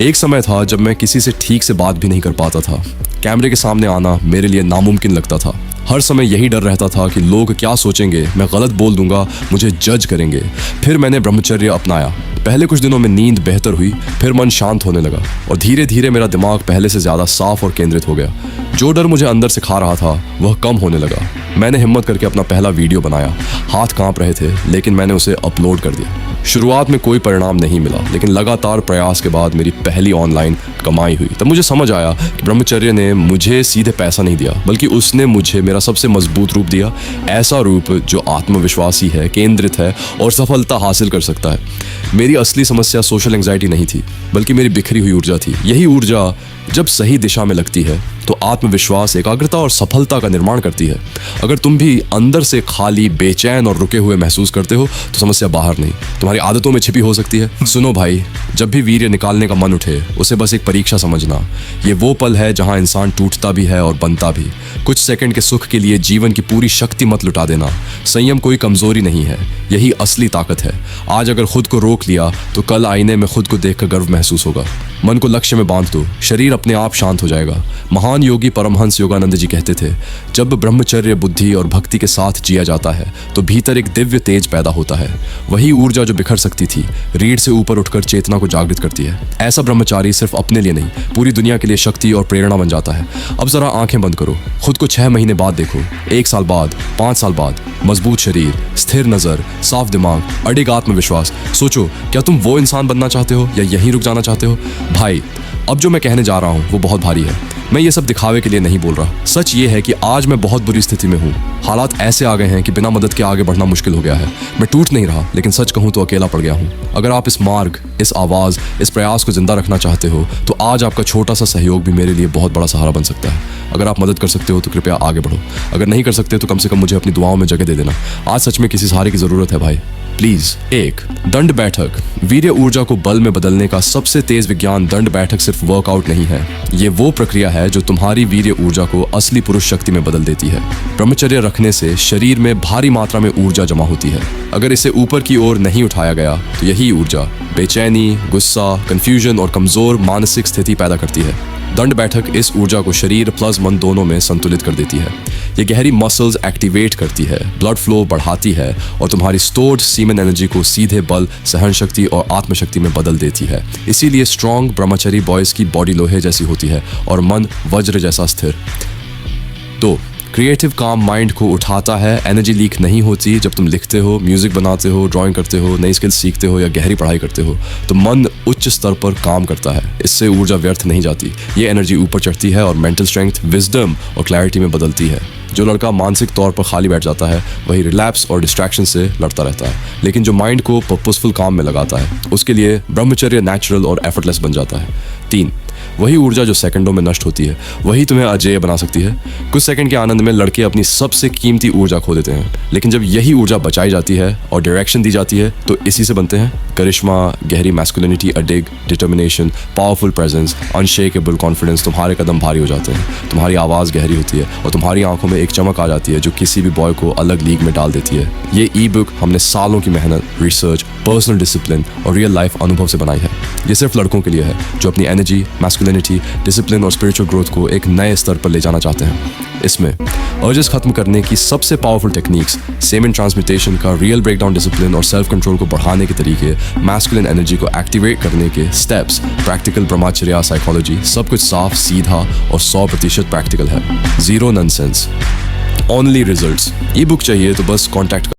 एक समय था जब मैं किसी से ठीक से बात भी नहीं कर पाता था। कैमरे के सामने आना मेरे लिए नामुमकिन लगता था। हर समय यही डर रहता था कि लोग क्या सोचेंगे, मैं गलत बोल दूंगा, मुझे जज करेंगे। फिर मैंने ब्रह्मचर्य अपनाया। पहले कुछ दिनों में नींद बेहतर हुई, फिर मन शांत होने लगा और धीरे धीरे मेरा दिमाग पहले से ज़्यादा साफ और केंद्रित हो गया। जो डर मुझे अंदर से खा रहा था वह कम होने लगा। मैंने हिम्मत करके अपना पहला वीडियो बनाया। हाथ कांप रहे थे लेकिन मैंने उसे अपलोड कर दिया। शुरुआत में कोई परिणाम नहीं मिला, लेकिन लगातार प्रयास के बाद मेरी पहली ऑनलाइन कमाई हुई। तब मुझे समझ आया कि ब्रह्मचर्य ने मुझे सीधे पैसा नहीं दिया, बल्कि उसने मुझे मेरा सबसे मजबूत रूप दिया। ऐसा रूप जो आत्मविश्वासी है, केंद्रित है और सफलता हासिल कर सकता है। मेरी असली समस्या सोशल एंग्जाइटी नहीं थी, बल्कि मेरी बिखरी हुई ऊर्जा थी। यही ऊर्जा जब सही दिशा में लगती है तो आत्मविश्वास, एकाग्रता और सफलता का निर्माण करती है। अगर तुम भी अंदर से खाली, बेचैन और रुके हुए महसूस करते हो तो समस्या बाहर नहीं, तुम्हारी आदतों में छिपी हो सकती है। सुनो भाई, जब भी वीर्य निकालने का मन उठे उसे बस एक परीक्षा समझना। ये वो पल है जहां इंसान टूटता भी है और बनता भी। कुछ सेकंड के सुख के लिए जीवन की पूरी शक्ति मत लुटा देना। संयम कोई कमजोरी नहीं है, यही असली ताकत है। आज अगर खुद को रोक लिया तो कल आईने में खुद को देखकर गर्व महसूस होगा। मन को लक्ष्य में बांध दो, शरीर अपने आप शांत हो जाएगा। महान योगी परमहंस योगानंद जी कहते थे, जब ब्रह्मचर्य, बुद्धि और भक्ति के साथ जिया जाता है तो भीतर एक दिव्य तेज पैदा होता है। वही ऊर्जा जो बिखर सकती थी, रीढ़ से ऊपर उठकर चेतना को जागृत करती है। ऐसा ब्रह्मचारी सिर्फ अपने लिए नहीं, पूरी दुनिया के लिए शक्ति और प्रेरणा बन जाता है। अब जरा आंखें बंद करो, खुद को 6 महीने बाद देखो, 1 साल बाद, 5 साल बाद। मजबूत शरीर, स्थिर नजर, साफ दिमाग, अडिग आत्मविश्वास। सोचो, क्या तुम वो इंसान बनना चाहते हो या यहीं रुक जाना चाहते हो? भाई, अब जो मैं कहने जा रहा हूँ वो बहुत भारी है। मैं ये सब दिखावे के लिए नहीं बोल रहा। सच ये है कि आज मैं बहुत बुरी स्थिति में हूँ। हालात ऐसे आ गए हैं कि बिना मदद के आगे बढ़ना मुश्किल हो गया है। मैं टूट नहीं रहा, लेकिन सच कहूँ तो अकेला पड़ गया हूँ। अगर आप इस मार्ग, इस आवाज़, इस प्रयास को जिंदा रखना चाहते हो तो आज आपका छोटा सा सहयोग भी मेरे लिए बहुत बड़ा सहारा बन सकता है। अगर आप मदद कर सकते हो तो कृपया आगे बढ़ो। अगर नहीं कर सकते तो कम से कम मुझे अपनी दुआओं में जगह दे देना। आज सच में किसी सहारे की ज़रूरत है भाई, प्लीज। 1. दंड बैठक। वीर्य ऊर्जा को बल में बदलने का सबसे तेज विज्ञान दंड बैठक सिर्फ वर्कआउट नहीं है। ये वो प्रक्रिया है जो तुम्हारी वीर्य ऊर्जा को असली पुरुष शक्ति में बदल देती है। ब्रह्मचर्य रखने से शरीर में भारी मात्रा में ऊर्जा जमा होती है। अगर इसे ऊपर की ओर नहीं उठाया गया तो यही ऊर्जा बेचैनी, गुस्सा, कंफ्यूजन और कमजोर मानसिक स्थिति पैदा करती है। दंड बैठक इस ऊर्जा को शरीर प्लस मन दोनों में संतुलित कर देती है। ये गहरी मसल्स एक्टिवेट करती है, ब्लड फ्लो बढ़ाती है और तुम्हारी स्टोर्ड सीमेन एनर्जी को सीधे बल, सहन शक्ति और आत्मशक्ति में बदल देती है। इसीलिए स्ट्रॉन्ग ब्रह्मचारी बॉयज की बॉडी लोहे जैसी होती है और मन वज्र जैसा स्थिर। 2. क्रिएटिव काम माइंड को उठाता है। एनर्जी लीक नहीं होती जब तुम लिखते हो, म्यूजिक बनाते हो, ड्राइंग करते हो, नई स्किल्स सीखते हो या गहरी पढ़ाई करते हो तो मन उच्च स्तर पर काम करता है। इससे ऊर्जा व्यर्थ नहीं जाती, ये एनर्जी ऊपर चढ़ती है और मेंटल स्ट्रेंथ, विजडम और क्लैरिटी में बदलती है। जो लड़का मानसिक तौर पर खाली बैठ जाता है वही रिलैप्स और डिस्ट्रैक्शन से लड़ता रहता है, लेकिन जो माइंड को पर्पसफुल काम में लगाता है उसके लिए ब्रह्मचर्य नेचुरल और एफर्टलेस बन जाता है। 3. वही ऊर्जा जो सेकंडों में नष्ट होती है वही तुम्हें अजेय बना सकती है। कुछ सेकंड के आनंद में लड़के अपनी सबसे कीमती ऊर्जा खो देते हैं, लेकिन जब यही ऊर्जा बचाई जाती है और डायरेक्शन दी जाती है तो इसी से बनते हैं करिश्मा, गहरी मैस्कुलिनिटी, अडिग, determination, powerful presence, unshakeable confidence. तुम्हारे कदम भारी हो जाते हैं, तुम्हारी आवाज़ गहरी होती है और तुम्हारी आंखों में एक चमक आ जाती है जो किसी भी बॉय को अलग लीग में डाल देती है। ये ई बुक हमने सालों की मेहनत, रिसर्च, पर्सनल डिसिप्लिन और रियल लाइफ अनुभव से बनाई है। ये सिर्फ लड़कों के लिए है जो अपनी एनर्जी, मैस्कुलिनिटी, डिसिप्लिन और स्पिरिचुअल ग्रोथ को एक नए स्तर पर ले जाना चाहते हैं। इसमें अर्जेस खत्म करने की सबसे पावरफुल टेक्निक्स, सेमेन ट्रांसमिटेशन का रियल ब्रेकडाउन डिसिप्लिन और सेल्फ कंट्रोल को बढ़ाने के तरीके, मैस्कुलिन एनर्जी को एक्टिवेट करने के स्टेप्स, प्रैक्टिकल ब्रह्मचर्य साइकोलॉजी, सब कुछ साफ, सीधा और 100% प्रैक्टिकल है। 0 नॉनसेंस, ओनली रिजल्ट्स। ई बुक चाहिए तो बस कॉन्टैक्ट